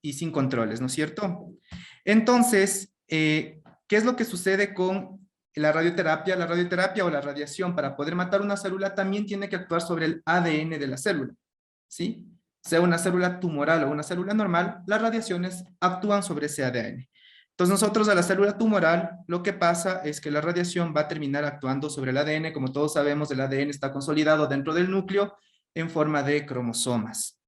y sin controles, ¿no es cierto? Entonces, ¿qué es lo que sucede con la radioterapia? La radioterapia o la radiación para poder matar una célula también tiene que actuar sobre el ADN de la célula, ¿sí? Sea una célula tumoral o una célula normal, las radiaciones actúan sobre ese ADN. Entonces nosotros a la célula tumoral lo que pasa es que la radiación va a terminar actuando sobre el ADN. Como todos sabemos, el ADN está consolidado dentro del núcleo en forma de cromosomas.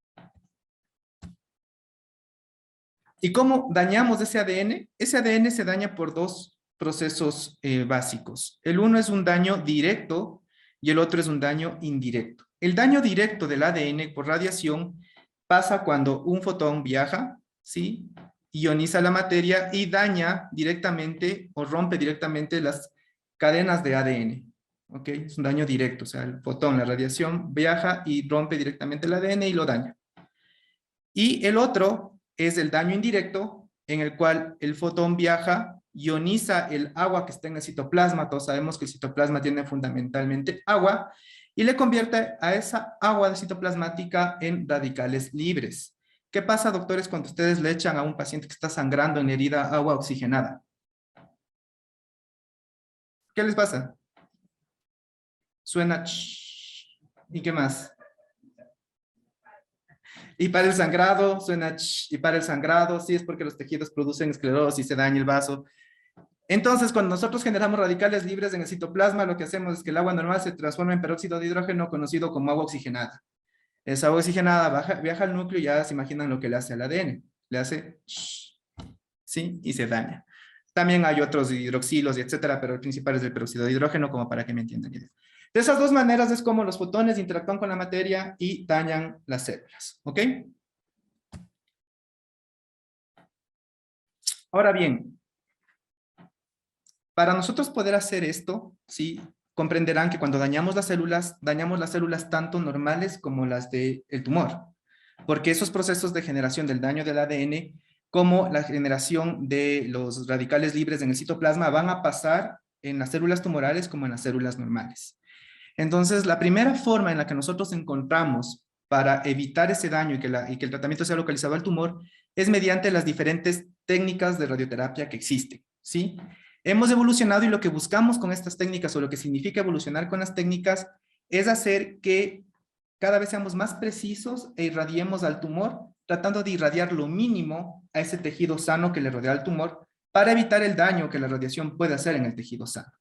¿Y cómo dañamos ese ADN? Ese ADN se daña por dos procesos básicos. El uno es un daño directo y el otro es un daño indirecto. El daño directo del ADN por radiación pasa cuando un fotón viaja, ¿sí? Ioniza la materia y daña directamente o rompe directamente las cadenas de ADN. ¿Ok? Es un daño directo, o sea, el fotón, la radiación, viaja y rompe directamente el ADN y lo daña. Y el otro es el daño indirecto, en el cual el fotón viaja, ioniza el agua que está en el citoplasma. Todos sabemos que el citoplasma tiene fundamentalmente agua, y le convierte a esa agua citoplasmática en radicales libres. ¿Qué pasa, doctores, cuando ustedes le echan a un paciente que está sangrando en herida agua oxigenada? ¿Qué les pasa? Suena ch. ¿Y qué más? Y para el sangrado, suena ch. Y para el sangrado, sí, es porque los tejidos producen esclerosis, se daña el vaso. Entonces, cuando nosotros generamos radicales libres en el citoplasma, lo que hacemos es que el agua normal se transforma en peróxido de hidrógeno, conocido como agua oxigenada. Esa agua oxigenada viaja al núcleo y ya se imaginan lo que le hace al ADN. Le hace ch, ¿sí? Y se daña. También hay otros hidroxilos y etcétera, pero el principal es el peróxido de hidrógeno, como para que me entiendan. De esas dos maneras es como los fotones interactúan con la materia y dañan las células. ¿Ok? Ahora bien, para nosotros poder hacer esto, ¿sí? Comprenderán que cuando dañamos las células tanto normales como las del tumor, porque esos procesos de generación del daño del ADN, como la generación de los radicales libres en el citoplasma, van a pasar en las células tumorales como en las células normales. Entonces, la primera forma en la que nosotros encontramos para evitar ese daño y que el tratamiento sea localizado al tumor es mediante las diferentes técnicas de radioterapia que existen, ¿sí? Hemos evolucionado y lo que buscamos con estas técnicas o lo que significa evolucionar con las técnicas es hacer que cada vez seamos más precisos e irradiemos al tumor, tratando de irradiar lo mínimo a ese tejido sano que le rodea al tumor para evitar el daño que la radiación puede hacer en el tejido sano.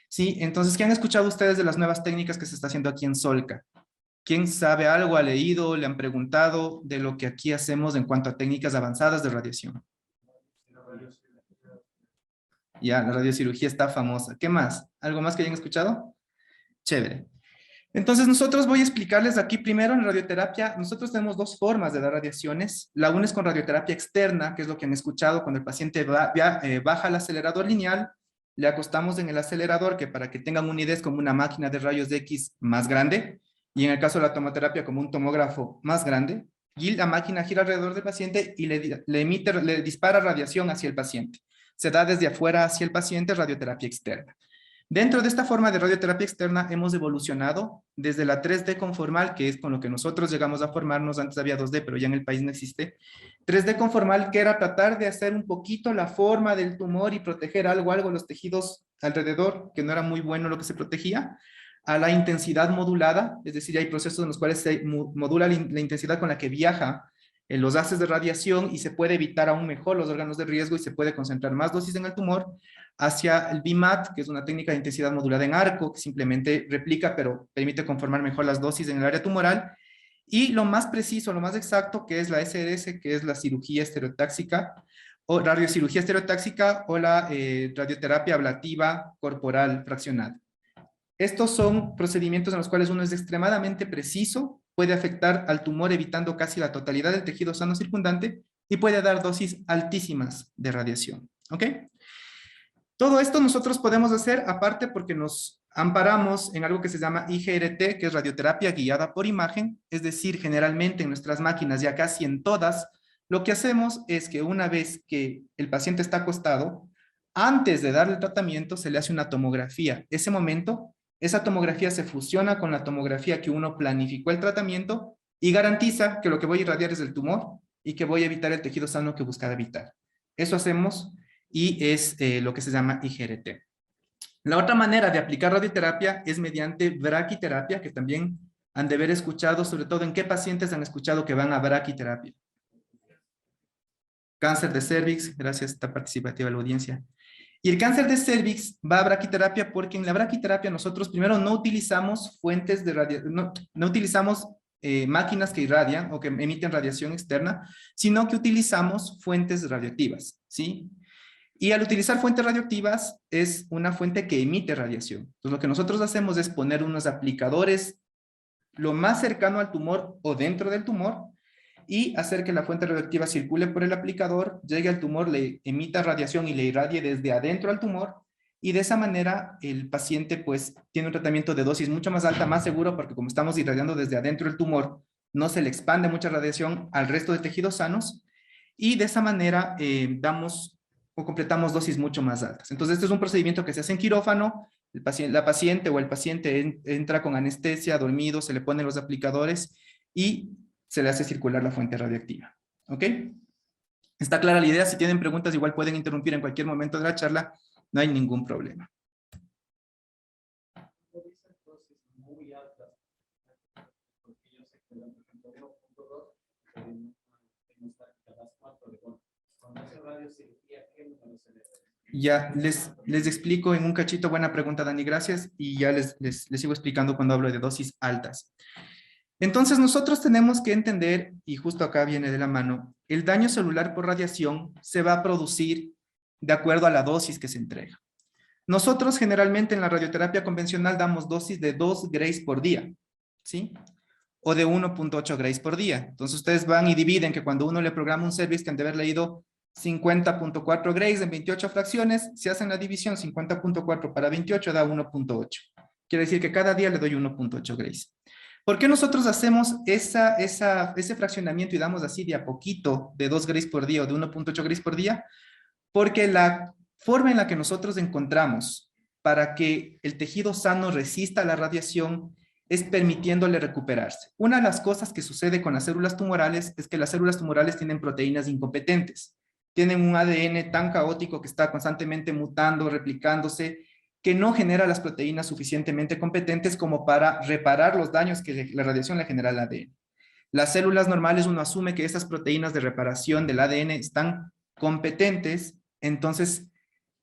Sí, entonces, ¿qué han escuchado ustedes de las nuevas técnicas que se está haciendo aquí en Solca? ¿Quién sabe algo, ha leído, le han preguntado de lo que aquí hacemos en cuanto a técnicas avanzadas de radiación? Ya, la radiocirugía está famosa. ¿Qué más? ¿Algo más que hayan escuchado? Chévere. Entonces, nosotros voy a explicarles aquí primero en radioterapia. Nosotros tenemos dos formas de dar radiaciones. La una es con radioterapia externa, que es lo que han escuchado cuando el paciente baja el acelerador lineal, le acostamos en el acelerador, que para que tengan una idea es como una máquina de rayos X más grande, y en el caso de la tomoterapia como un tomógrafo más grande, y la máquina gira alrededor del paciente y le dispara radiación hacia el paciente. Se da desde afuera hacia el paciente, radioterapia externa. Dentro de esta forma de radioterapia externa hemos evolucionado desde la 3D conformal, que es con lo que nosotros llegamos a formarnos. Antes había 2D, pero ya en el país no existe. 3D conformal, que era tratar de hacer un poquito la forma del tumor y proteger algo los tejidos alrededor, que no era muy bueno lo que se protegía, a la intensidad modulada, es decir, hay procesos en los cuales se modula la intensidad con la que viaja los haces de radiación y se puede evitar aún mejor los órganos de riesgo y se puede concentrar más dosis en el tumor, hacia el BMAT, que es una técnica de intensidad modulada en arco, que simplemente replica, pero permite conformar mejor las dosis en el área tumoral, y lo más preciso, lo más exacto, que es la SRS, que es la cirugía estereotáxica, o radiocirugía estereotáxica, o la radioterapia ablativa corporal fraccionada. Estos son procedimientos en los cuales uno es extremadamente preciso, puede afectar al tumor evitando casi la totalidad del tejido sano circundante y puede dar dosis altísimas de radiación. ¿Ok? Todo esto nosotros podemos hacer aparte porque nos amparamos en algo que se llama IGRT, que es radioterapia guiada por imagen, es decir, generalmente en nuestras máquinas, ya casi en todas, lo que hacemos es que una vez que el paciente está acostado, antes de darle el tratamiento se le hace una tomografía. Ese momento, esa tomografía se fusiona con la tomografía que uno planificó el tratamiento y garantiza que lo que voy a irradiar es el tumor y que voy a evitar el tejido sano que buscaba evitar. Eso hacemos y es lo que se llama IGRT. La otra manera de aplicar radioterapia es mediante braquiterapia, que también han de haber escuchado, sobre todo en qué pacientes han escuchado que van a braquiterapia. Cáncer de cervix, gracias, está participativa la audiencia. Y el cáncer de cervix va a braquiterapia porque en la braquiterapia nosotros primero no utilizamos fuentes de radiación, no utilizamos máquinas que irradian o que emiten radiación externa, sino que utilizamos fuentes radioactivas, ¿sí? Y al utilizar fuentes radioactivas es una fuente que emite radiación. Entonces lo que nosotros hacemos es poner unos aplicadores lo más cercano al tumor o dentro del tumor y hacer que la fuente radioactiva circule por el aplicador, llegue al tumor, le emita radiación y le irradie desde adentro al tumor, y de esa manera el paciente pues tiene un tratamiento de dosis mucho más alta, más seguro, porque como estamos irradiando desde adentro del tumor, no se le expande mucha radiación al resto de tejidos sanos, y de esa manera damos o completamos dosis mucho más altas. Entonces este es un procedimiento que se hace en quirófano, la paciente o el paciente entra con anestesia, dormido, se le ponen los aplicadores y se le hace circular la fuente radioactiva. ¿Ok? ¿Está clara la idea? Si tienen preguntas, igual pueden interrumpir en cualquier momento de la charla. No hay ningún problema. Ya les explico en un cachito. Buena pregunta, Dani, gracias. Y ya les sigo explicando cuando hablo de dosis altas. Entonces nosotros tenemos que entender, y justo acá viene de la mano, el daño celular por radiación se va a producir de acuerdo a la dosis que se entrega. Nosotros generalmente en la radioterapia convencional damos dosis de 2 grays por día, ¿sí? O de 1.8 grays por día. Entonces ustedes van y dividen que cuando uno le programa un service que han de haber leído 50.4 grays en 28 fracciones, si hacen la división 50.4 para 28 da 1.8. Quiere decir que cada día le doy 1.8 grays. ¿Por qué nosotros hacemos ese fraccionamiento y damos así de a poquito de 2 grays por día o de 1.8 grays por día? Porque la forma en la que nosotros encontramos para que el tejido sano resista a la radiación es permitiéndole recuperarse. Una de las cosas que sucede con las células tumorales es que las células tumorales tienen proteínas incompetentes. Tienen un ADN tan caótico que está constantemente mutando, replicándose, que no genera las proteínas suficientemente competentes como para reparar los daños que la radiación le genera al ADN. Las células normales, uno asume que esas proteínas de reparación del ADN están competentes, entonces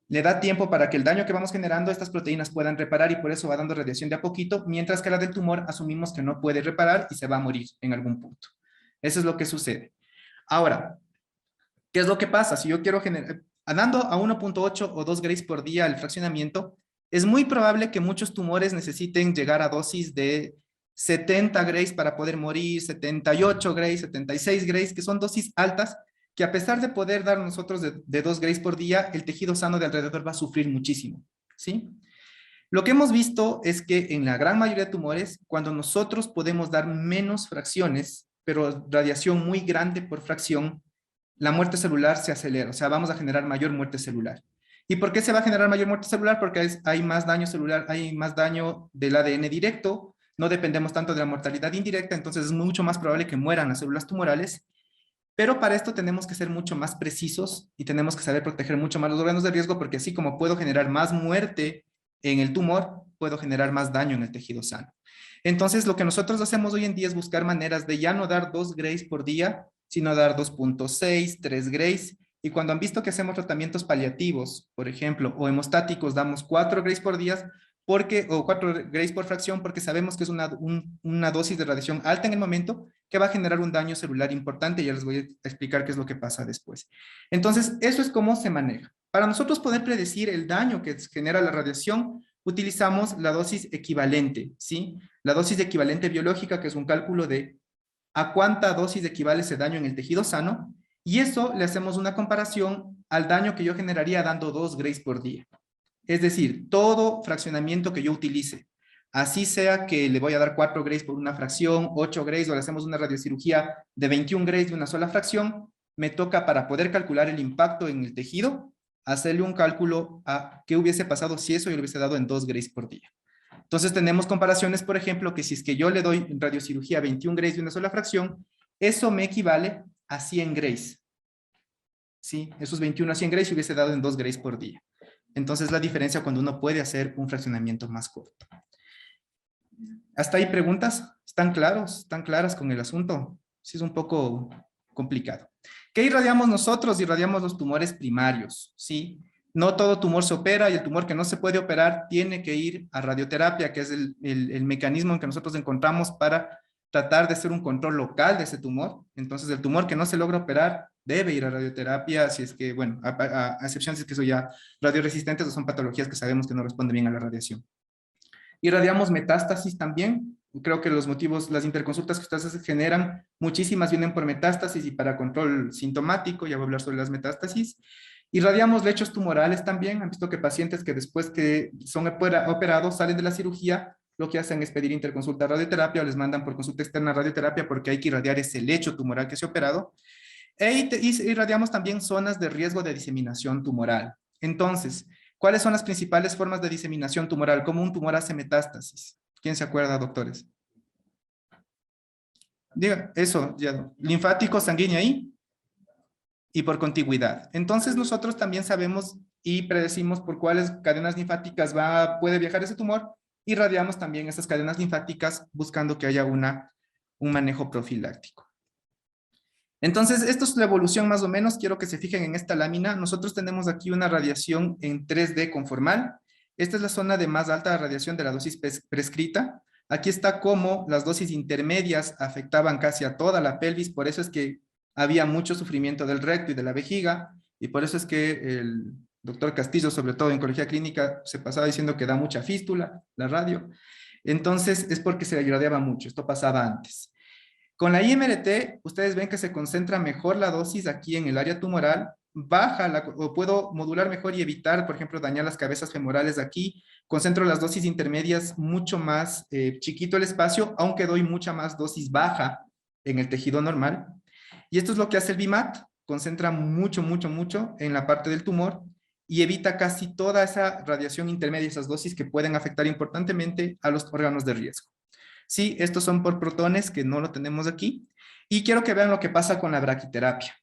le da tiempo para que el daño que vamos generando, estas proteínas puedan reparar y por eso va dando radiación de a poquito, mientras que la del tumor asumimos que no puede reparar y se va a morir en algún punto. Eso es lo que sucede. Ahora, ¿qué es lo que pasa? Si yo quiero generar, dando a 1.8 o 2 grays por día el fraccionamiento, es muy probable que muchos tumores necesiten llegar a dosis de 70 grays para poder morir, 78 grays, 76 grays, que son dosis altas, que a pesar de poder dar nosotros de 2 grays por día, el tejido sano de alrededor va a sufrir muchísimo, ¿sí? Lo que hemos visto es que en la gran mayoría de tumores, cuando nosotros podemos dar menos fracciones, pero radiación muy grande por fracción, la muerte celular se acelera, o sea, vamos a generar mayor muerte celular. ¿Y por qué se va a generar mayor muerte celular? Porque hay más daño celular, hay más daño del ADN directo, no dependemos tanto de la mortalidad indirecta, entonces es mucho más probable que mueran las células tumorales, pero para esto tenemos que ser mucho más precisos y tenemos que saber proteger mucho más los órganos de riesgo, porque así como puedo generar más muerte en el tumor, puedo generar más daño en el tejido sano. Entonces, lo que nosotros hacemos hoy en día es buscar maneras de ya no dar 2 grays por día, sino dar 2.6, 3 grays. Y cuando han visto que hacemos tratamientos paliativos, por ejemplo, o hemostáticos, damos 4 grays por día, o 4 grays por fracción, porque sabemos que es una dosis de radiación alta en el momento, que va a generar un daño celular importante. Ya les voy a explicar qué es lo que pasa después. Entonces, eso es cómo se maneja. Para nosotros poder predecir el daño que genera la radiación, utilizamos la dosis equivalente, ¿sí? La dosis equivalente biológica, que es un cálculo de a cuánta dosis equivale ese daño en el tejido sano, y eso le hacemos una comparación al daño que yo generaría dando 2 grays por día. Es decir, todo fraccionamiento que yo utilice, así sea que le voy a dar 4 grays por una fracción, 8 grays, o le hacemos una radiocirugía de 21 grays de una sola fracción, me toca, para poder calcular el impacto en el tejido, hacerle un cálculo a qué hubiese pasado si eso yo le hubiese dado en 2 grays por día. Entonces tenemos comparaciones, por ejemplo, que si es que yo le doy radiocirugía 21 grays de una sola fracción, eso me equivale a 100 grays. ¿Sí? Esos 21 a 100 grays se hubiese dado en 2 grays por día. Entonces la diferencia cuando uno puede hacer un fraccionamiento más corto. ¿Hasta ahí preguntas? ¿Están claros? ¿Están claras con el asunto? Sí, es un poco complicado. ¿Qué irradiamos nosotros? Irradiamos los tumores primarios, ¿sí? No todo tumor se opera y el tumor que no se puede operar tiene que ir a radioterapia, que es el mecanismo en que nosotros encontramos para tratar de hacer un control local de ese tumor. Entonces, el tumor que no se logra operar debe ir a radioterapia, si es que, bueno, a excepción si es que son ya radioresistentes o son patologías que sabemos que no responden bien a la radiación. Irradiamos metástasis también. Creo que los motivos, las interconsultas que ustedes generan, muchísimas vienen por metástasis y para control sintomático, ya voy a hablar sobre las metástasis. Irradiamos lechos tumorales también. Han visto que pacientes que después que son operados salen de la cirugía, lo que hacen es pedir interconsulta a radioterapia o les mandan por consulta externa a radioterapia porque hay que irradiar ese lecho tumoral que se ha operado. Irradiamos también zonas de riesgo de diseminación tumoral. Entonces, ¿cuáles son las principales formas de diseminación tumoral? ¿Cómo un tumor hace metástasis? ¿Quién se acuerda, doctores? Diga, eso, ya. Linfático, sanguíneo ahí y por contigüidad. Entonces, nosotros también sabemos y predecimos por cuáles cadenas linfáticas puede viajar ese tumor. Irradiamos también esas cadenas linfáticas buscando que haya un manejo profiláctico. Entonces, esto es la evolución más o menos. Quiero que se fijen en esta lámina. Nosotros tenemos aquí una radiación en 3D conformal. Esta es la zona de más alta radiación de la dosis prescrita. Aquí está cómo las dosis intermedias afectaban casi a toda la pelvis. Por eso es que había mucho sufrimiento del recto y de la vejiga. Y por eso es que el doctor Castillo, sobre todo en oncología clínica, se pasaba diciendo que da mucha fístula, la radio. Entonces, es porque se irradiaba mucho. Esto pasaba antes. Con la IMRT, ustedes ven que se concentra mejor la dosis aquí en el área tumoral, o puedo modular mejor y evitar, por ejemplo, dañar las cabezas femorales aquí. Concentro las dosis intermedias mucho más chiquito el espacio, aunque doy mucha más dosis baja en el tejido normal. Y esto es lo que hace el BIMAT, concentra mucho, mucho, mucho en la parte del tumor y evita casi toda esa radiación intermedia, esas dosis que pueden afectar importantemente a los órganos de riesgo. Sí, estos son por protones, que no lo tenemos aquí. Y quiero que vean lo que pasa con la braquiterapia.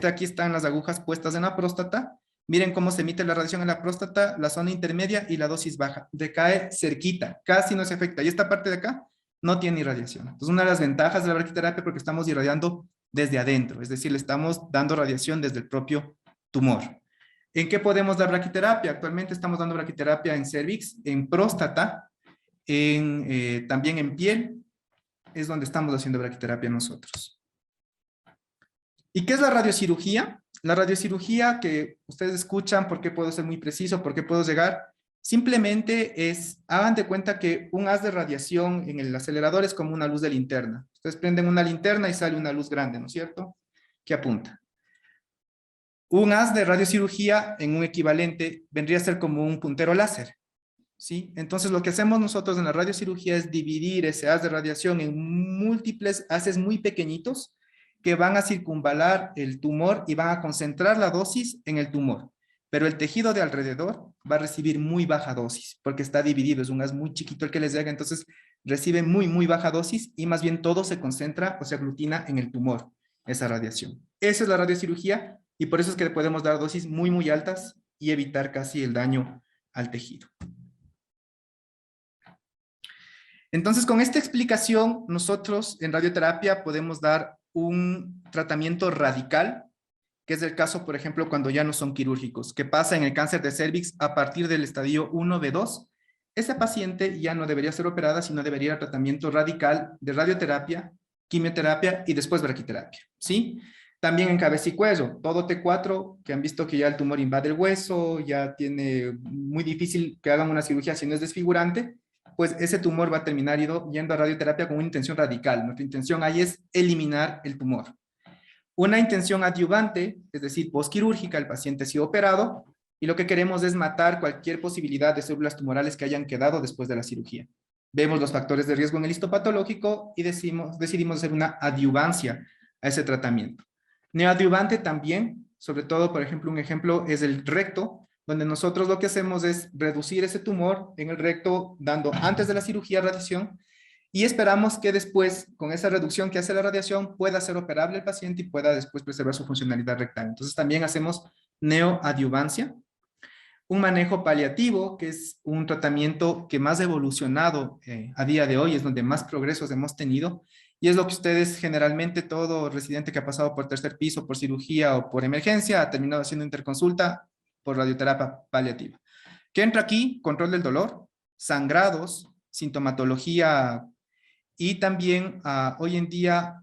Aquí están las agujas puestas en la próstata. Miren cómo se emite la radiación en la próstata, la zona intermedia y la dosis baja. Decae cerquita, casi no se afecta. Y esta parte de acá no tiene irradiación. Entonces, una de las ventajas de la braquiterapia porque estamos irradiando desde adentro. Es decir, le estamos dando radiación desde el propio tumor. ¿En qué podemos dar braquiterapia? Actualmente estamos dando braquiterapia en cervix, en próstata, también en piel, es donde estamos haciendo braquiterapia nosotros. ¿Y qué es la radiocirugía? La radiocirugía que ustedes escuchan, ¿por qué puedo ser muy preciso? ¿Por qué puedo llegar? Simplemente hagan de cuenta que un haz de radiación en el acelerador es como una luz de linterna. Ustedes prenden una linterna y sale una luz grande, ¿no es cierto? Que apunta. Un haz de radiocirugía en un equivalente vendría a ser como un puntero láser. ¿Sí? Entonces lo que hacemos nosotros en la radiocirugía es dividir ese haz de radiación en múltiples haces muy pequeñitos que van a circunvalar el tumor y van a concentrar la dosis en el tumor. Pero el tejido de alrededor va a recibir muy baja dosis porque está dividido, es un haz muy chiquito el que les llega, entonces recibe muy, muy baja dosis y más bien todo se concentra o se aglutina en el tumor, esa radiación. Esa es la radiocirugía y por eso es que le podemos dar dosis muy, muy altas y evitar casi el daño al tejido. Entonces, con esta explicación, nosotros en radioterapia podemos dar un tratamiento radical, que es el caso, por ejemplo, cuando ya no son quirúrgicos, que pasa en el cáncer de cervix a partir del estadio 1B2. Esa paciente ya no debería ser operada, sino debería ir a tratamiento radical de radioterapia, quimioterapia y después braquiterapia, ¿sí? También en cabeza y cuello, todo T4, que han visto que ya el tumor invade el hueso, ya tiene muy difícil que hagan una cirugía si no es desfigurante, pues ese tumor va a terminar yendo a radioterapia con una intención radical. Nuestra intención ahí es eliminar el tumor. Una intención adyuvante, es decir, posquirúrgica, el paciente ha sido operado, y lo que queremos es matar cualquier posibilidad de células tumorales que hayan quedado después de la cirugía. Vemos los factores de riesgo en el histopatológico y decidimos hacer una adyuvancia a ese tratamiento. Neoadyuvante también, sobre todo, por ejemplo, un ejemplo es el recto, donde nosotros lo que hacemos es reducir ese tumor en el recto, dando antes de la cirugía radiación, Y esperamos que después, con esa reducción que hace la radiación, pueda ser operable el paciente y pueda después preservar su funcionalidad rectal. Entonces también hacemos neoadjuvancia. Un manejo paliativo, que es un tratamiento que más ha evolucionado a día de hoy, es donde más progresos hemos tenido, y es lo que ustedes generalmente, todo residente que ha pasado por tercer piso, por cirugía o por emergencia, ha terminado haciendo interconsulta por radioterapia paliativa. ¿Qué entra aquí? Control del dolor, sangrados, sintomatología y también hoy en día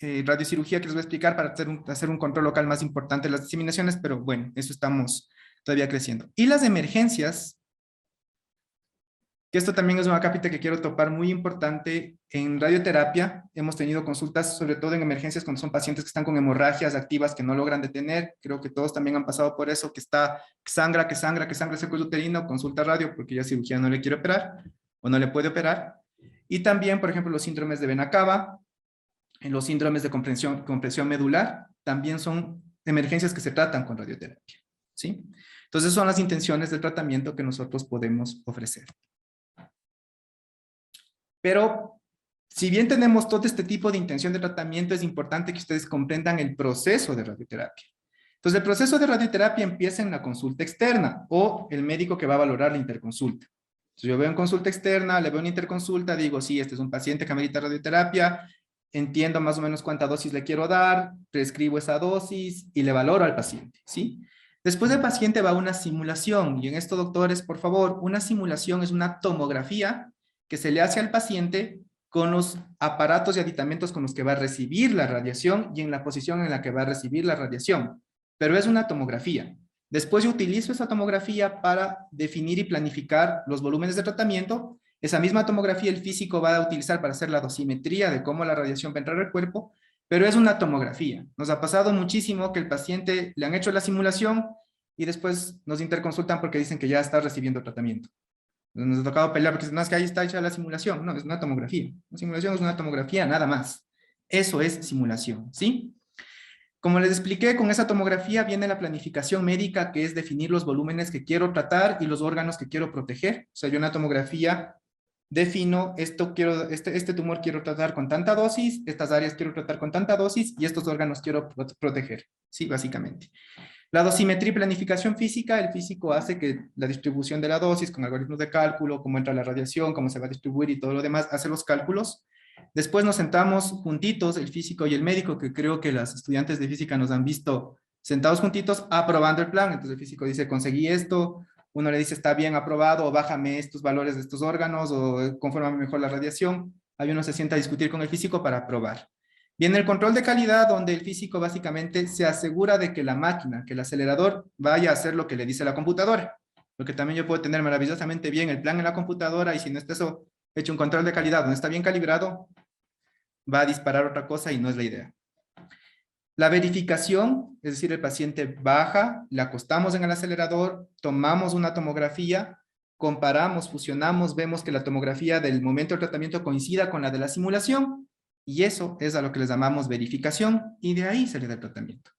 radiocirugía que les voy a explicar para hacer un control local más importante de las diseminaciones, pero bueno, eso estamos todavía creciendo. Y las emergencias, que esto también es una cápita que quiero topar muy importante. En radioterapia hemos tenido consultas, sobre todo en emergencias, cuando son pacientes que están con hemorragias activas que no logran detener. Creo que todos también han pasado por eso, que sangra ese cuello uterino, consulta radio porque ya cirugía no le quiere operar o no le puede operar. Y también, por ejemplo, los síndromes de vena cava, los síndromes de compresión medular, también son emergencias que se tratan con radioterapia, ¿sí? Entonces son las intenciones del tratamiento que nosotros podemos ofrecer. Pero si bien tenemos todo este tipo de intención de tratamiento, es importante que ustedes comprendan el proceso de radioterapia. Entonces, el proceso de radioterapia empieza en la consulta externa o el médico que va a valorar la interconsulta. Entonces, yo veo en consulta externa, le veo una interconsulta, digo, sí, este es un paciente que amerita radioterapia, entiendo más o menos cuánta dosis le quiero dar, prescribo esa dosis y le valoro al paciente, ¿sí? Después del paciente va una simulación, y en esto, doctores, por favor, una simulación es una tomografía que se le hace al paciente con los aparatos y aditamentos con los que va a recibir la radiación y en la posición en la que va a recibir la radiación. Pero es una tomografía. Después yo utilizo esa tomografía para definir y planificar los volúmenes de tratamiento. Esa misma tomografía el físico va a utilizar para hacer la dosimetría de cómo la radiación va a entrar al cuerpo, pero es una tomografía. Nos ha pasado muchísimo que el paciente le han hecho la simulación y después nos interconsultan porque dicen que ya está recibiendo tratamiento. Nos ha tocado pelear porque no es que ahí está hecha la simulación. No, es una tomografía. Una simulación es una tomografía, nada más. Eso es simulación, ¿sí? Como les expliqué, con esa tomografía viene la planificación médica, que es definir los volúmenes que quiero tratar y los órganos que quiero proteger. O sea, yo en una tomografía defino este tumor quiero tratar con tanta dosis, estas áreas quiero tratar con tanta dosis y estos órganos quiero proteger, sí, básicamente. La dosimetría y planificación física, el físico hace que la distribución de la dosis con algoritmos de cálculo, cómo entra la radiación, cómo se va a distribuir y todo lo demás, hace los cálculos. Después nos sentamos juntitos, el físico y el médico, que creo que las estudiantes de física nos han visto sentados juntitos, aprobando el plan. Entonces el físico dice, conseguí esto, uno le dice, está bien aprobado, o bájame estos valores de estos órganos, o confórmame mejor la radiación. Ahí uno se sienta a discutir con el físico para aprobar. Viene el control de calidad, donde el físico básicamente se asegura de que la máquina, que el acelerador vaya a hacer lo que le dice la computadora. Porque también yo puedo tener maravillosamente bien el plan en la computadora y si no está eso, hecho un control de calidad, donde está bien calibrado, va a disparar otra cosa y no es la idea. La verificación, es decir, el paciente baja, le acostamos en el acelerador, tomamos una tomografía, comparamos, fusionamos, vemos que la tomografía del momento del tratamiento coincida con la de la simulación y eso es a lo que les llamamos verificación y de ahí se le da el tratamiento.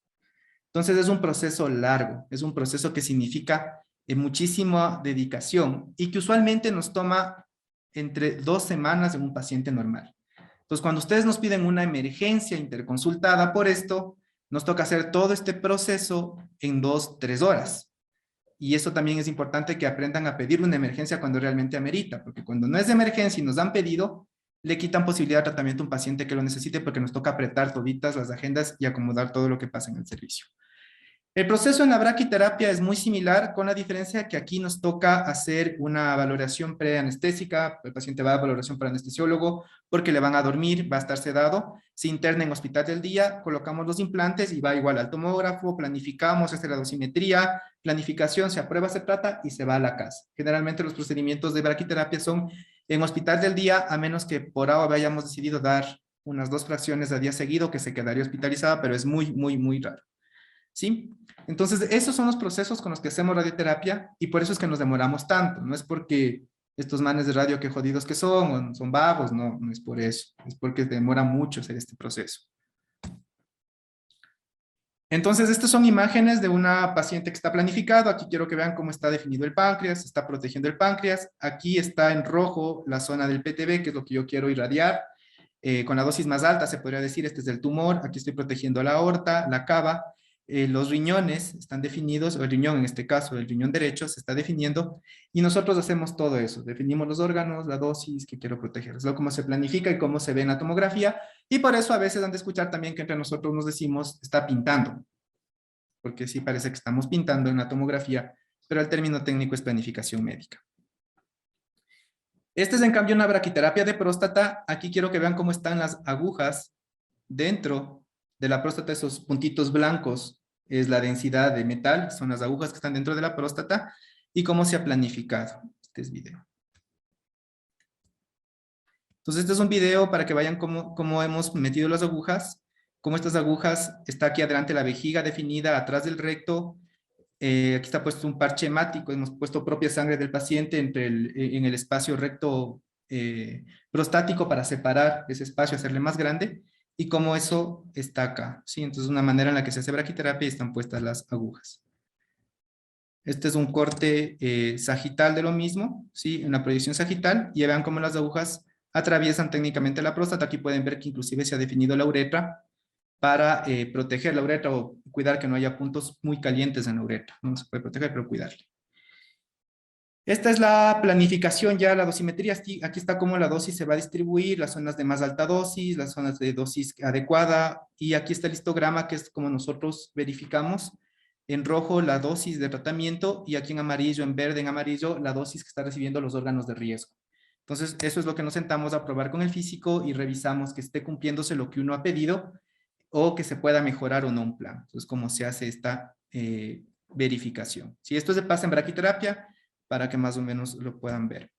Entonces es un proceso largo, es un proceso que significa muchísima dedicación y que usualmente nos toma entre 2 semanas en un paciente normal. Entonces, cuando ustedes nos piden una emergencia interconsultada por esto, nos toca hacer todo este proceso en 2, 3 horas. Y eso también es importante que aprendan a pedir una emergencia cuando realmente amerita, porque cuando no es de emergencia y nos han pedido, le quitan posibilidad de tratamiento a un paciente que lo necesite porque nos toca apretar toditas las agendas y acomodar todo lo que pasa en el servicio. El proceso en la braquiterapia es muy similar, con la diferencia que aquí nos toca hacer una valoración preanestésica. El paciente va a valoración para anestesiólogo porque le van a dormir, va a estar sedado, se interna en hospital del día, colocamos los implantes y va igual al tomógrafo, planificamos, hace la dosimetría, planificación, se aprueba, se trata y se va a la casa. Generalmente los procedimientos de braquiterapia son en hospital del día, a menos que por ahora hayamos decidido dar unas 2 fracciones a día seguido que se quedaría hospitalizada, pero es muy, muy, muy raro. ¿Sí? Entonces, esos son los procesos con los que hacemos radioterapia y por eso es que nos demoramos tanto. No es porque estos manes de radio que jodidos que son o son vagos, no, no es por eso. Es porque demora mucho hacer este proceso. Entonces, estas son imágenes de una paciente que está planificado. Aquí quiero que vean cómo está definido el páncreas, se está protegiendo el páncreas. Aquí está en rojo la zona del PTB, que es lo que yo quiero irradiar. Con la dosis más alta se podría decir, este es el tumor. Aquí estoy protegiendo la aorta, la cava. Los riñones están definidos, o el riñón en este caso, el riñón derecho se está definiendo. Y nosotros hacemos todo eso. Definimos los órganos, la dosis que quiero proteger. Es lo cómo se planifica y cómo se ve en la tomografía. Y por eso a veces han de escuchar también que entre nosotros nos decimos, está pintando, porque sí parece que estamos pintando en la tomografía, pero el término técnico es planificación médica. Este es en cambio una braquiterapia de próstata. Aquí quiero que vean cómo están las agujas dentro de la próstata. Esos puntitos blancos es la densidad de metal, son las agujas que están dentro de la próstata, y cómo se ha planificado. Este es video. Entonces este es un video para que vayan cómo hemos metido las agujas, cómo estas agujas, está aquí adelante la vejiga definida, atrás del recto. Aquí está puesto un parche hemático, hemos puesto propia sangre del paciente en el espacio recto prostático para separar ese espacio, hacerle más grande, y como eso está acá, ¿sí? Entonces una manera en la que se hace braquiterapia y están puestas las agujas. Este es un corte sagital de lo mismo, ¿sí? Una proyección sagital, y vean cómo las agujas atraviesan técnicamente la próstata. Aquí pueden ver que inclusive se ha definido la uretra, para proteger la uretra o cuidar que no haya puntos muy calientes en la uretra. No se puede proteger, pero cuidarle. Esta es la planificación ya, la dosimetría. Aquí está cómo la dosis se va a distribuir, las zonas de más alta dosis, las zonas de dosis adecuada, y aquí está el histograma, que es como nosotros verificamos. En rojo la dosis de tratamiento, y aquí en amarillo, en verde, en amarillo, la dosis que está recibiendo los órganos de riesgo. Entonces, eso es lo que nos sentamos a probar con el físico y revisamos que esté cumpliéndose lo que uno ha pedido, o que se pueda mejorar o no un plan. Entonces, cómo se hace esta verificación. Si esto se pasa en braquiterapia, para que más o menos lo puedan ver.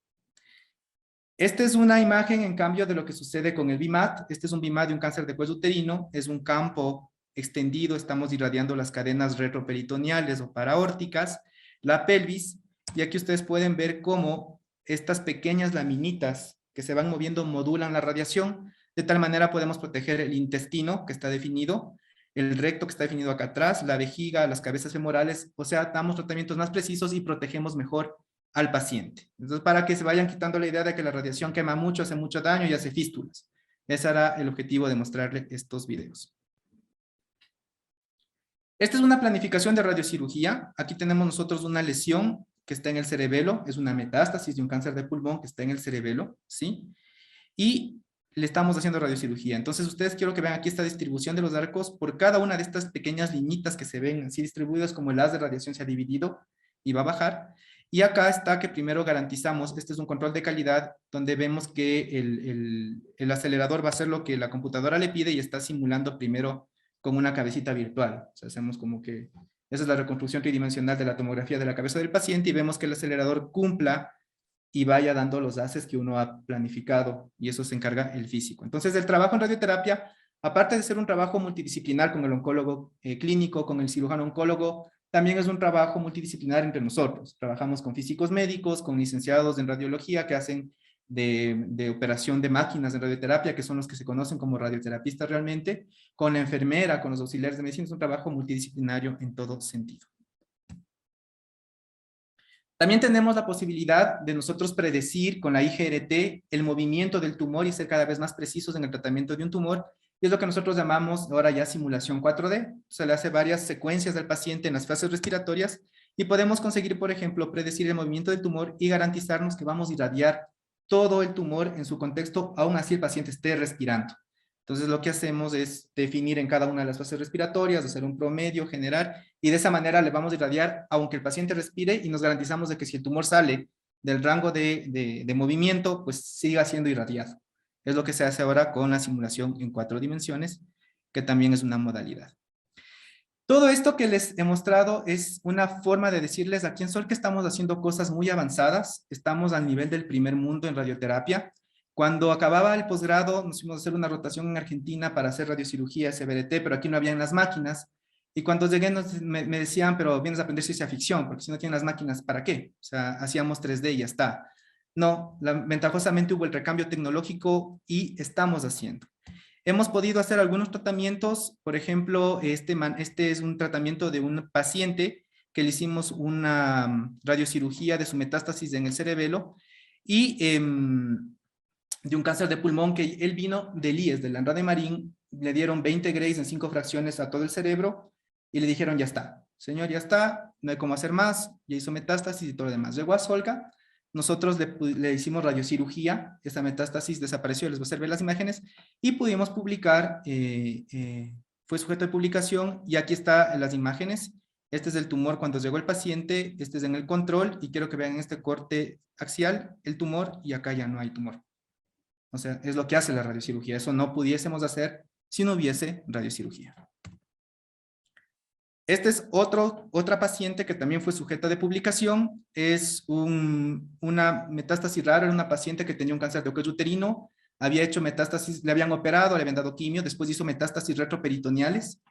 Esta es una imagen, en cambio, de lo que sucede con el BIMAT. Este es un BIMAT de un cáncer de cuello uterino. Es un campo extendido. Estamos irradiando las cadenas retroperitoneales o paraórticas, la pelvis. Y aquí ustedes pueden ver cómo estas pequeñas laminitas que se van moviendo modulan la radiación. De tal manera podemos proteger el intestino, que está definido, el recto, que está definido acá atrás, la vejiga, las cabezas femorales. O sea, damos tratamientos más precisos y protegemos mejor al paciente. Entonces, para que se vayan quitando la idea de que la radiación quema mucho, hace mucho daño y hace fístulas. Ese era el objetivo de mostrarle estos videos. Esta es una planificación de radiocirugía. Aquí tenemos nosotros una lesión que está en el cerebelo, es una metástasis de un cáncer de pulmón que está en el cerebelo, ¿sí? Y le estamos haciendo radiocirugía. Entonces, ustedes quiero que vean aquí esta distribución de los arcos por cada una de estas pequeñas liñitas que se ven así distribuidas, como el haz de radiación se ha dividido y va a bajar. Y acá está que primero garantizamos, este es un control de calidad, donde vemos que el acelerador va a hacer lo que la computadora le pide y está simulando primero con una cabecita virtual. O sea, hacemos como que, esa es la reconstrucción tridimensional de la tomografía de la cabeza del paciente, y vemos que el acelerador cumpla y vaya dando los haces que uno ha planificado, y eso se encarga el físico. Entonces, el trabajo en radioterapia, aparte de ser un trabajo multidisciplinar con el oncólogo clínico, con el cirujano oncólogo, también es un trabajo multidisciplinar entre nosotros. Trabajamos con físicos médicos, con licenciados en radiología que hacen de operación de máquinas en radioterapia, que son los que se conocen como radioterapistas realmente, con la enfermera, con los auxiliares de medicina. Es un trabajo multidisciplinario en todo sentido. También tenemos la posibilidad de nosotros predecir con la IGRT el movimiento del tumor y ser cada vez más precisos en el tratamiento de un tumor. Y es lo que nosotros llamamos ahora ya simulación 4D. Se le hace varias secuencias al paciente en las fases respiratorias y podemos conseguir, por ejemplo, predecir el movimiento del tumor y garantizarnos que vamos a irradiar todo el tumor en su contexto, aún así el paciente esté respirando. Entonces, lo que hacemos es definir en cada una de las fases respiratorias, hacer un promedio, generar, y de esa manera le vamos a irradiar aunque el paciente respire, y nos garantizamos de que si el tumor sale del rango de movimiento, pues siga siendo irradiado. Es lo que se hace ahora con la simulación en 4 dimensiones, que también es una modalidad. Todo esto que les he mostrado es una forma de decirles aquí en Sol que estamos haciendo cosas muy avanzadas. Estamos al nivel del primer mundo en radioterapia. Cuando acababa el posgrado, nos fuimos a hacer una rotación en Argentina para hacer radiocirugía, SBRT, pero aquí no habían las máquinas. Y cuando llegué me decían, pero vienes a aprender ciencia ficción, porque si no tienen las máquinas, ¿para qué? O sea, hacíamos 3D y ya está. No, ventajosamente hubo el recambio tecnológico y estamos haciendo. Hemos podido hacer algunos tratamientos, por ejemplo, este es un tratamiento de un paciente que le hicimos una radiocirugía de su metástasis en el cerebelo y de un cáncer de pulmón que él vino del IES, de Landra de Marín, le dieron 20 Grays en 5 fracciones a todo el cerebro y le dijeron, ya está, señor, ya está, no hay cómo hacer más, ya hizo metástasis y todo lo demás. Llegó a Solca, nosotros le hicimos radiocirugía, esa metástasis desapareció, les voy a hacer ver las imágenes, y pudimos publicar, fue sujeto de publicación, y aquí están las imágenes. Este es el tumor cuando llegó el paciente, este es en el control, y quiero que vean en este corte axial el tumor, y acá ya no hay tumor. O sea, es lo que hace la radiocirugía. Eso no pudiésemos hacer si no hubiese radiocirugía. Este es otra paciente que también fue sujeta de publicación. Es una metástasis rara, era una paciente que tenía un cáncer de cuello uterino, había hecho metástasis, le habían operado, le habían dado quimio, después hizo metástasis retroperitoneales.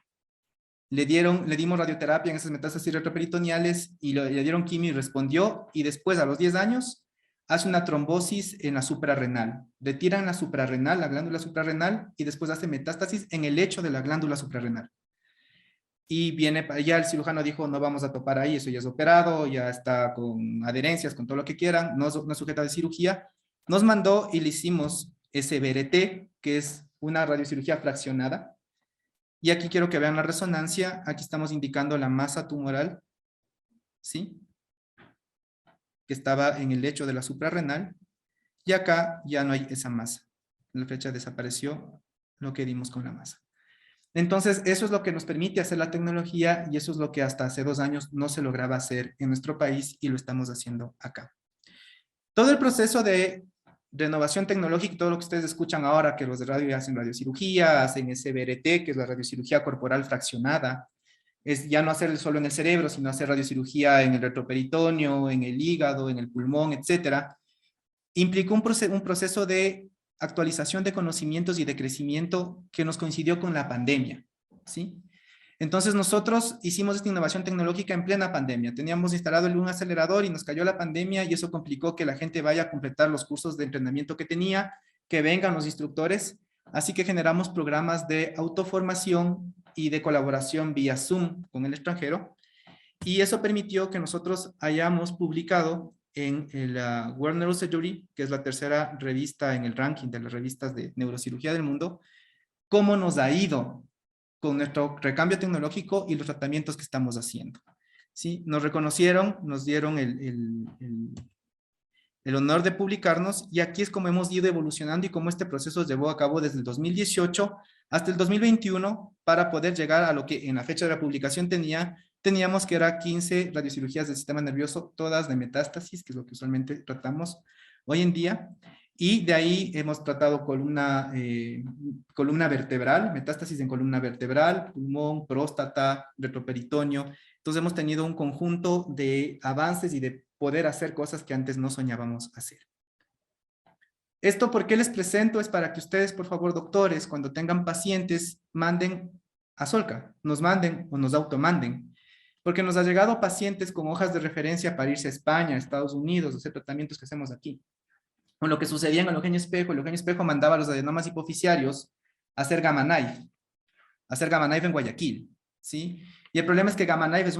Le dimos radioterapia en esas metástasis retroperitoneales y le dieron quimio y respondió, y después a los 10 años hace una trombosis en la suprarrenal. Retiran la suprarrenal, la glándula suprarrenal, y después hace metástasis en el lecho de la glándula suprarrenal. Y ya el cirujano dijo, no vamos a topar ahí, eso ya es operado, ya está con adherencias, con todo lo que quieran, no es sujeta de cirugía. Nos mandó y le hicimos SBRT, que es una radiocirugía fraccionada. Y aquí quiero que vean la resonancia, aquí estamos indicando la masa tumoral, ¿sí? Que estaba en el lecho de la suprarrenal, y acá ya no hay esa masa. En la flecha desapareció lo que dimos con la masa. Entonces, eso es lo que nos permite hacer la tecnología, y eso es lo que hasta hace 2 años no se lograba hacer en nuestro país, y lo estamos haciendo acá. Todo el proceso de renovación tecnológica, todo lo que ustedes escuchan ahora, que los de radio hacen radiocirugía, hacen SBRT, que es la radiocirugía corporal fraccionada, es ya no hacer solo en el cerebro, sino hacer radiocirugía en el retroperitoneo, en el hígado, en el pulmón, etcétera, implicó un proceso de actualización de conocimientos y de crecimiento que nos coincidió con la pandemia, ¿sí? Entonces nosotros hicimos esta innovación tecnológica en plena pandemia. Teníamos instalado un acelerador y nos cayó la pandemia, y eso complicó que la gente vaya a completar los cursos de entrenamiento que tenía, que vengan los instructores. Así que generamos programas de autoformación y de colaboración vía Zoom con el extranjero. Y eso permitió que nosotros hayamos publicado en la World Neurosurgery, que es la tercera revista en el ranking de las revistas de neurocirugía del mundo, cómo nos ha ido con nuestro recambio tecnológico y los tratamientos que estamos haciendo. ¿Sí? Nos reconocieron, nos dieron el honor de publicarnos, y aquí es como hemos ido evolucionando y cómo este proceso se llevó a cabo desde el 2018 hasta el 2021 para poder llegar a lo que en la fecha de la publicación teníamos, que era 15 radiocirugías del sistema nervioso, todas de metástasis, que es lo que usualmente tratamos hoy en día. Y de ahí hemos tratado columna vertebral, metástasis en columna vertebral, pulmón, próstata, retroperitoneo. Entonces hemos tenido un conjunto de avances y de poder hacer cosas que antes no soñábamos hacer. Esto, ¿por qué les presento? Es para que ustedes, por favor, doctores, cuando tengan pacientes, manden a Solca, nos manden o nos automanden. Porque nos ha llegado pacientes con hojas de referencia para irse a España, a Estados Unidos, hacer tratamientos que hacemos aquí. Con lo que sucedía en el Eugenio Espejo mandaba a los adenomas hipofisiarios a hacer Gamma Knife en Guayaquil, ¿sí? Y el problema es que Gamma Knife es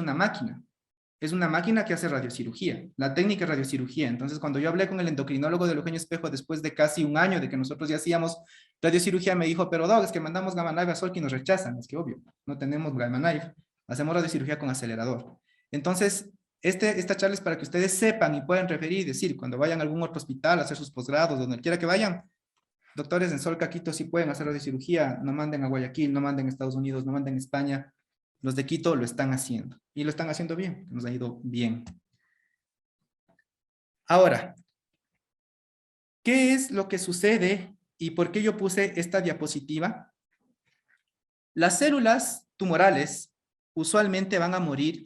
una máquina que hace radiocirugía, la técnica es radiocirugía. Entonces, cuando yo hablé con el endocrinólogo del Eugenio Espejo, después de casi un año de que nosotros ya hacíamos radiocirugía, me dijo, pero Doc, es que mandamos Gamma Knife a Solca y nos rechazan. Es que obvio, no tenemos Gamma Knife, hacemos radiocirugía con acelerador. Entonces, esta charla es para que ustedes sepan y puedan referir y decir, cuando vayan a algún otro hospital a hacer sus posgrados, donde quiera que vayan, doctores en Solca, Quito, sí pueden hacer radiocirugía, no manden a Guayaquil, no manden a Estados Unidos, no manden a España. Los de Quito lo están haciendo, y lo están haciendo bien, nos ha ido bien. Ahora, ¿qué es lo que sucede y por qué yo puse esta diapositiva? Las células tumorales usualmente van a morir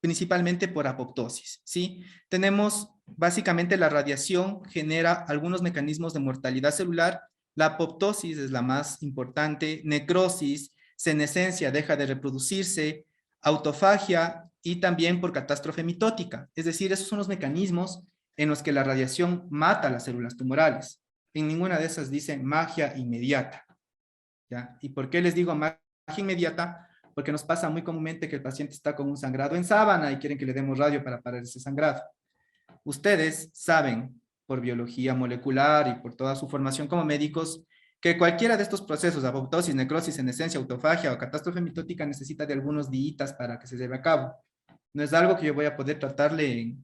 principalmente por apoptosis, ¿sí? Tenemos, básicamente, la radiación genera algunos mecanismos de mortalidad celular. La apoptosis es la más importante, necrosis, senescencia, deja de reproducirse, autofagia y también por catástrofe mitótica. Es decir, esos son los mecanismos en los que la radiación mata a las células tumorales. En ninguna de esas dice magia inmediata. ¿ya? ¿Y por qué les digo magia inmediata? Porque nos pasa muy comúnmente que el paciente está con un sangrado en sábana y quieren que le demos radio para parar ese sangrado. Ustedes saben, por biología molecular y por toda su formación como médicos, que cualquiera de estos procesos, apoptosis, necrosis, senescencia, autofagia o catástrofe mitótica, necesita de algunos días para que se lleve a cabo. No es algo que yo voy a poder tratarle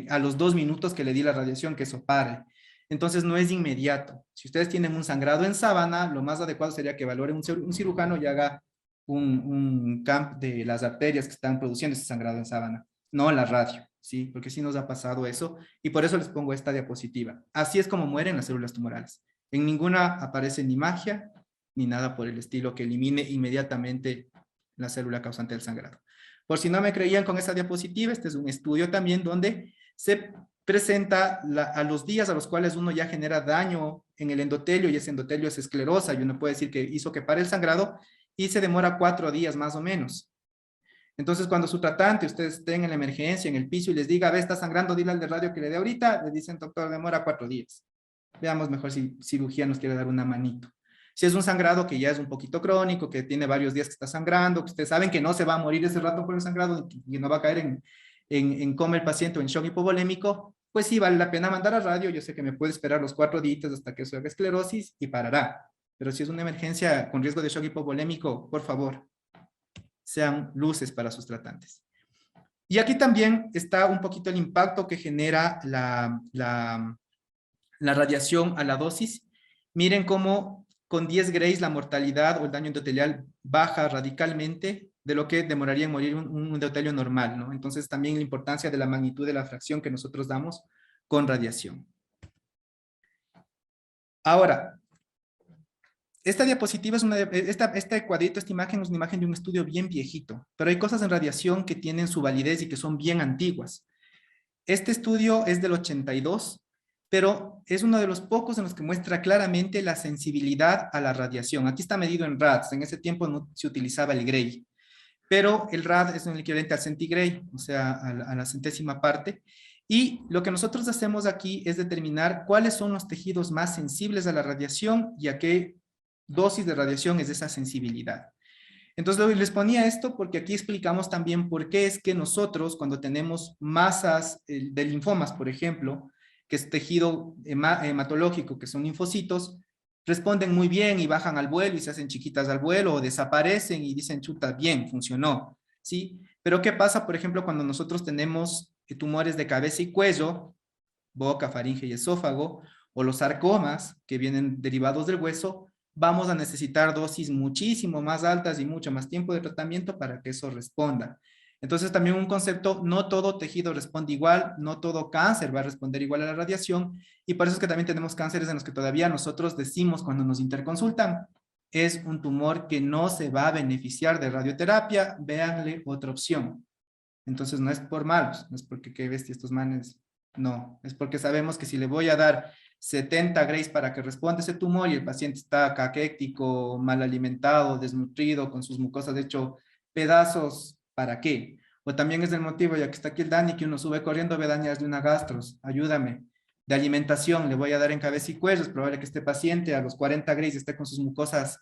a los 2 minutos que le di la radiación, que eso pare. Entonces no es inmediato. Si ustedes tienen un sangrado en sábana, lo más adecuado sería que valore un cirujano y haga un camp de las arterias que están produciendo ese sangrado en sábana, no la radio, ¿sí? Porque sí nos ha pasado eso y por eso les pongo esta diapositiva. Así es como mueren las células tumorales. En ninguna aparece ni magia ni nada por el estilo que elimine inmediatamente la célula causante del sangrado. Por si no me creían con esa diapositiva, este es un estudio también donde se presenta a los días a los cuales uno ya genera daño en el endotelio y ese endotelio es esclerosa y uno puede decir que hizo que pare el sangrado y se demora 4 días más o menos. Entonces, cuando su tratante, ustedes estén en la emergencia, en el piso y les diga, ve, está sangrando, dile al de radio que le dé ahorita, le dicen, doctor, demora 4 días. Veamos mejor si cirugía nos quiere dar una manito. Si es un sangrado que ya es un poquito crónico, que tiene varios días que está sangrando, que ustedes saben que no se va a morir ese rato por el sangrado y no va a caer en coma el paciente o en shock hipovolémico, pues sí vale la pena mandar a radio. Yo sé que me puede esperar los 4 días hasta que eso haga esclerosis y parará. Pero si es una emergencia con riesgo de shock hipovolémico, por favor, sean luces para sus tratantes. Y aquí también está un poquito el impacto que genera la radiación a la dosis. Miren cómo con 10 grays la mortalidad o el daño endotelial baja radicalmente de lo que demoraría en morir un endotelio normal, ¿no? Entonces también la importancia de la magnitud de la fracción que nosotros damos con radiación. Ahora, esta diapositiva es este cuadrito, esta imagen es una imagen de un estudio bien viejito, pero hay cosas en radiación que tienen su validez y que son bien antiguas. Este estudio es del 82, pero es uno de los pocos en los que muestra claramente la sensibilidad a la radiación. Aquí está medido en rads, en ese tiempo no se utilizaba el Gray, pero el rad es el equivalente al centigray, o sea, a la centésima parte. Y lo que nosotros hacemos aquí es determinar cuáles son los tejidos más sensibles a la radiación y a qué dosis de radiación es esa sensibilidad. Entonces les ponía esto porque aquí explicamos también por qué es que nosotros cuando tenemos masas de linfomas, por ejemplo, que es tejido hematológico, que son linfocitos, responden muy bien y bajan al vuelo y se hacen chiquitas al vuelo o desaparecen y dicen, chuta, bien, funcionó, ¿sí? Pero ¿qué pasa, por ejemplo, cuando nosotros tenemos tumores de cabeza y cuello, boca, faringe y esófago, o los sarcomas que vienen derivados del hueso? Vamos a necesitar dosis muchísimo más altas y mucho más tiempo de tratamiento para que eso responda. Entonces también un concepto, no todo tejido responde igual, no todo cáncer va a responder igual a la radiación, y por eso es que también tenemos cánceres en los que todavía nosotros decimos cuando nos interconsultan, es un tumor que no se va a beneficiar de radioterapia, véanle otra opción. Entonces no es por malos, no es porque qué bestia estos manes, no, es porque sabemos que si le voy a dar 70 grays para que responda ese tumor y el paciente está caquético, mal alimentado, desnutrido, con sus mucosas de hecho pedazos, ¿para qué? O también es el motivo, ya que está aquí el Dani, que uno sube corriendo, ve dañas de una gastros, ayúdame. De alimentación, le voy a dar en cabeza y cuello, es probable que este paciente a los 40 grays esté con sus mucosas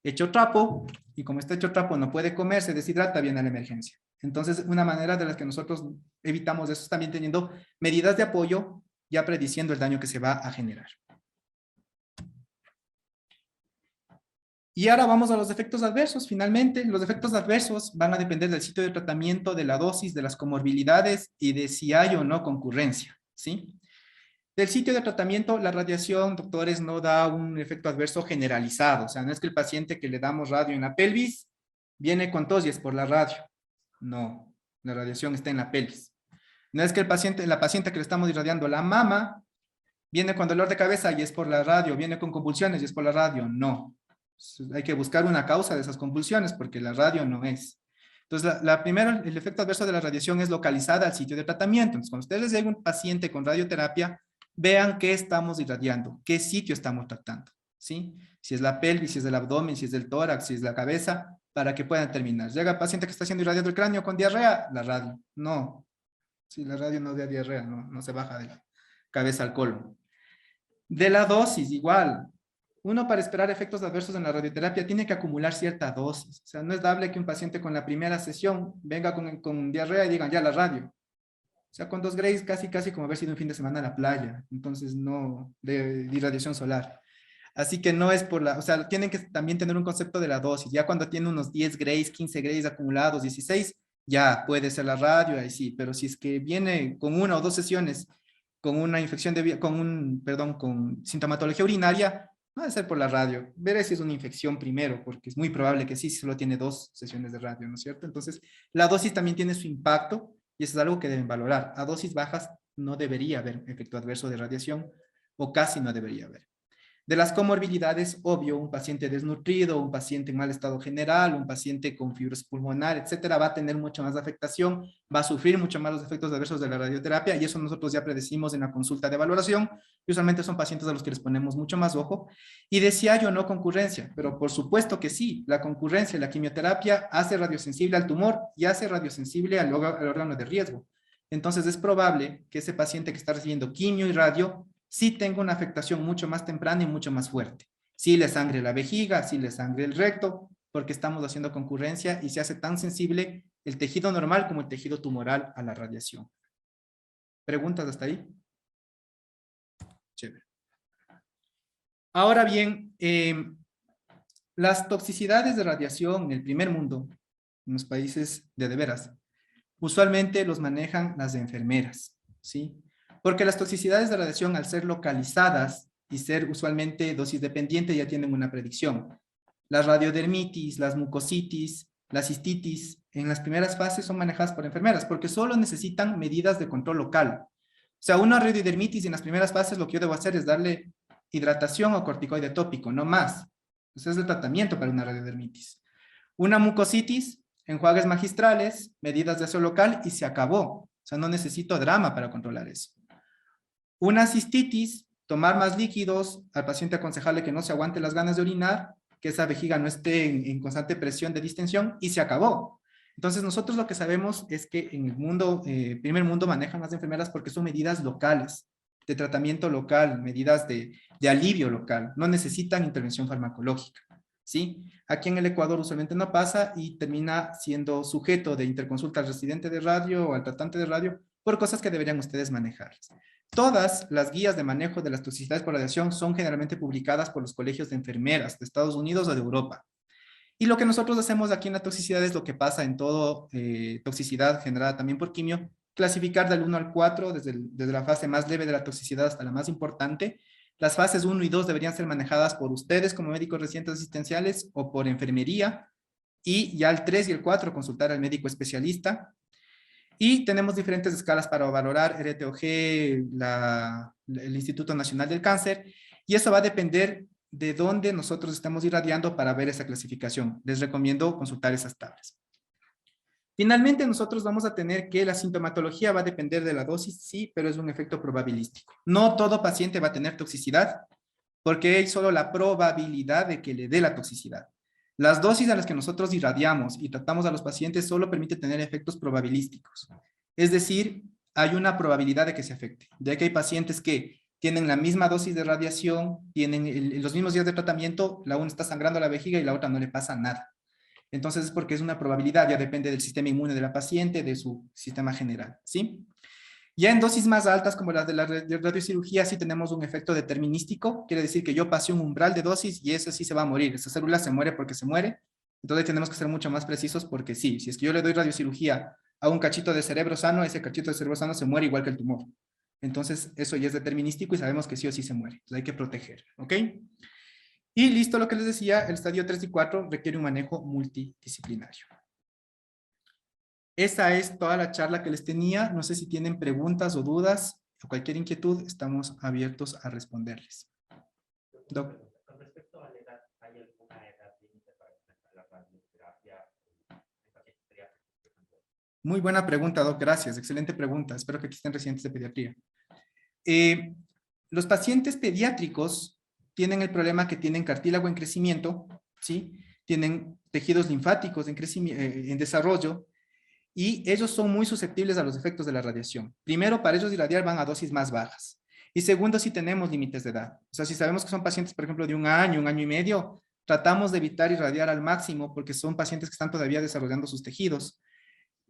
hecho trapo, y como está hecho trapo no puede comer, se deshidrata, viene a la emergencia. Entonces, una manera de las que nosotros evitamos eso es también teniendo medidas de apoyo, ya prediciendo el daño que se va a generar. Y ahora vamos a los efectos adversos. Finalmente, los efectos adversos van a depender del sitio de tratamiento, de la dosis, de las comorbilidades y de si hay o no concurrencia, ¿sí? Del sitio de tratamiento, la radiación, doctores, no da un efecto adverso generalizado. O sea, no es que el paciente que le damos radio en la pelvis viene con tos y es por la radio. No, la radiación está en la pelvis. No es que la paciente que le estamos irradiando la mama viene con dolor de cabeza y es por la radio, viene con convulsiones y es por la radio. No. Hay que buscar una causa de esas convulsiones porque la radio no es. Entonces, primero, el efecto adverso de la radiación es localizada al sitio de tratamiento. Entonces, cuando ustedes llega un paciente con radioterapia, vean qué estamos irradiando, qué sitio estamos tratando, ¿sí? Si es la pelvis, si es el abdomen, si es el tórax, si es la cabeza, para que puedan terminar. Llega el paciente que está siendo irradiado el cráneo con diarrea, la radio. No, si la radio no da diarrea, no se baja de la cabeza al colon. De la dosis, igual. uno para esperar efectos adversos en la radioterapia tiene que acumular cierta dosis. O sea, no es dable que un paciente con la primera sesión venga con diarrea y digan, ya la radio. O sea, con 2 grays casi como haber sido un fin de semana a la playa. Entonces, no, de irradiación solar. Así que no es por la, o sea, tienen que también tener un concepto de la dosis. Ya cuando tiene unos 10 grays, 15 grays acumulados, 16, ya puede ser la radio, ahí sí. Pero si es que viene con 1 o 2 sesiones, con una infección con sintomatología urinaria, no debe ser por la radio. Veré si es una infección primero, porque es muy probable que sí, si solo tiene 2 sesiones de radio, ¿no es cierto? Entonces, la dosis también tiene su impacto y eso es algo que deben valorar. A dosis bajas no debería haber efecto adverso de radiación o casi no debería haber. De las comorbilidades, obvio, un paciente desnutrido, un paciente en mal estado general, un paciente con fibrosis pulmonar, etcétera, va a tener mucha más afectación, va a sufrir mucho más los efectos adversos de la radioterapia y eso nosotros ya predecimos en la consulta de valoración. Y usualmente son pacientes a los que les ponemos mucho más ojo. Y decía yo no concurrencia, pero por supuesto que sí, la concurrencia, la quimioterapia hace radiosensible al tumor y hace radiosensible al órgano de riesgo. Entonces es probable que ese paciente que está recibiendo quimio y radio sí tengo una afectación mucho más temprana y mucho más fuerte. Sí le sangre la vejiga, sí le sangre el recto, porque estamos haciendo concurrencia y se hace tan sensible el tejido normal como el tejido tumoral a la radiación. ¿Preguntas hasta ahí? Chévere. Ahora bien, las toxicidades de radiación en el primer mundo, en los países de veras, usualmente los manejan las enfermeras, ¿sí? Porque las toxicidades de radiación, al ser localizadas y ser usualmente dosis dependiente, ya tienen una predicción. La radiodermitis, las mucositis, la cistitis, en las primeras fases son manejadas por enfermeras, porque solo necesitan medidas de control local. O sea, una radiodermitis en las primeras fases, lo que yo debo hacer es darle hidratación o corticoide tópico, no más. Ese es el tratamiento para una radiodermitis. Una mucositis, enjuagues magistrales, medidas de aseo local y se acabó. O sea, no necesito drama para controlar eso. Una cistitis, tomar más líquidos, al paciente aconsejarle que no se aguante las ganas de orinar, que esa vejiga no esté en constante presión de distensión y se acabó. Entonces nosotros lo que sabemos es que en el mundo, primer mundo manejan las enfermeras porque son medidas locales, de tratamiento local, medidas de alivio local, no necesitan intervención farmacológica, ¿sí? Aquí en el Ecuador usualmente no pasa y termina siendo sujeto de interconsulta al residente de radio o al tratante de radio por cosas que deberían ustedes manejar. Todas las guías de manejo de las toxicidades por radiación son generalmente publicadas por los colegios de enfermeras de Estados Unidos o de Europa. Y lo que nosotros hacemos aquí en la toxicidad es lo que pasa en todo toxicidad generada también por quimio, clasificar del 1 al 4, desde la fase más leve de la toxicidad hasta la más importante. Las fases 1 y 2 deberían ser manejadas por ustedes como médicos residentes asistenciales o por enfermería. Y ya el 3 y el 4 consultar al médico especialista. Y tenemos diferentes escalas para valorar RTOG, el Instituto Nacional del Cáncer, y eso va a depender de dónde nosotros estamos irradiando para ver esa clasificación. Les recomiendo consultar esas tablas. Finalmente, nosotros vamos a tener que la sintomatología va a depender de la dosis, sí, pero es un efecto probabilístico. No todo paciente va a tener toxicidad, porque hay solo la probabilidad de que le dé la toxicidad. Las dosis a las que nosotros irradiamos y tratamos a los pacientes solo permite tener efectos probabilísticos. Es decir, hay una probabilidad de que se afecte. Ya que hay pacientes que tienen la misma dosis de radiación, tienen los mismos días de tratamiento, la una está sangrando la vejiga y la otra no le pasa nada. Entonces es porque es una probabilidad, ya depende del sistema inmune de la paciente, de su sistema general, ¿sí? Ya en dosis más altas, como las de la radiocirugía, sí tenemos un efecto determinístico. Quiere decir que yo pasé un umbral de dosis y esa sí se va a morir. Esa célula se muere porque se muere. Entonces tenemos que ser mucho más precisos porque sí, si es que yo le doy radiocirugía a un cachito de cerebro sano, ese cachito de cerebro sano se muere igual que el tumor. Entonces eso ya es determinístico y sabemos que sí o sí se muere. Entonces hay que proteger, ¿ok? Y listo, lo que les decía, el estadio 3 y 4 requiere un manejo multidisciplinario. Esa es toda la charla que les tenía. No sé si tienen preguntas o dudas o cualquier inquietud, estamos abiertos a responderles. Doc. Con respecto a la edad, ¿hay alguna edad límite para comenzar la radioterapia en pacientes pediátricos, por ejemplo? Muy buena pregunta, Doc. Gracias. Excelente pregunta. Espero que aquí estén residentes de pediatría. Los pacientes pediátricos tienen el problema que tienen cartílago en crecimiento, ¿sí? Tienen tejidos linfáticos en desarrollo, y ellos son muy susceptibles a los efectos de la radiación. Primero, para ellos irradiar van a dosis más bajas. Y segundo, si tenemos límites de edad. O sea, si sabemos que son pacientes, por ejemplo, de un año y medio, tratamos de evitar irradiar al máximo porque son pacientes que están todavía desarrollando sus tejidos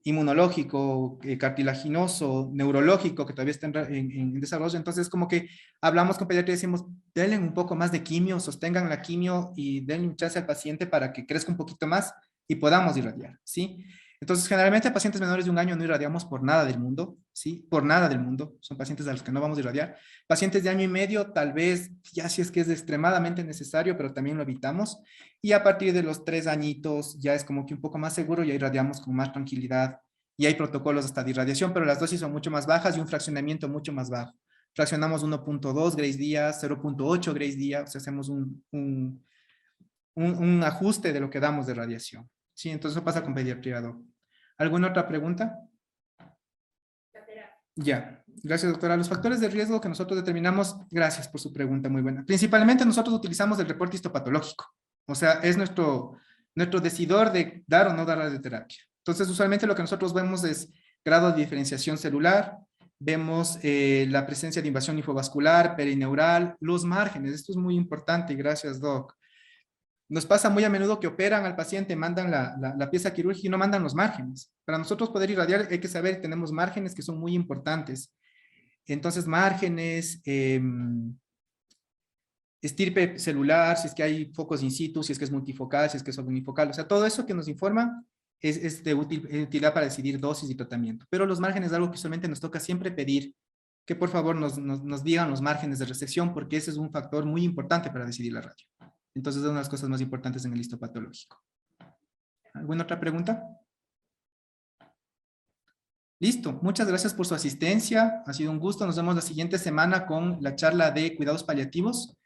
inmunológico, cartilaginoso, neurológico, que todavía está en desarrollo. Entonces, como que hablamos con pediatría y decimos, denle un poco más de quimio, sostengan la quimio y denle un chance al paciente para que crezca un poquito más y podamos irradiar, ¿sí? Entonces, generalmente a pacientes menores de un año no irradiamos por nada del mundo, ¿sí? Por nada del mundo, son pacientes a los que no vamos a irradiar. Pacientes de año y medio, tal vez, ya si es que es extremadamente necesario, pero también lo evitamos. Y a partir de los 3 añitos ya es como que un poco más seguro, ya irradiamos con más tranquilidad y hay protocolos hasta de irradiación, pero las dosis son mucho más bajas y un fraccionamiento mucho más bajo. Fraccionamos 1.2 Grays día, 0.8 Grays día, o sea, hacemos un ajuste de lo que damos de radiación. Sí, entonces eso pasa con pediatría, doc. ¿Alguna otra pregunta? Ya, gracias, doctora. Los factores de riesgo que nosotros determinamos, gracias por su pregunta, muy buena. Principalmente nosotros utilizamos el reporte histopatológico, o sea, es nuestro decidor de dar o no dar radioterapia. Entonces, usualmente lo que nosotros vemos es grado de diferenciación celular, vemos la presencia de invasión linfovascular, perineural, los márgenes, esto es muy importante, gracias, doc. Nos pasa muy a menudo que operan al paciente, mandan la pieza quirúrgica y no mandan los márgenes. Para nosotros poder irradiar hay que saber que tenemos márgenes que son muy importantes. Entonces, márgenes, estirpe celular, si es que hay focos in situ, si es que es multifocal, si es que es unifocal. O sea, todo eso que nos informa es de utilidad para decidir dosis y tratamiento. Pero los márgenes es algo que usualmente nos toca siempre pedir que por favor nos digan los márgenes de resección, porque ese es un factor muy importante para decidir la radio. Entonces, es una de las cosas más importantes en el histopatológico. ¿Alguna otra pregunta? Listo. Muchas gracias por su asistencia. Ha sido un gusto. Nos vemos la siguiente semana con la charla de cuidados paliativos.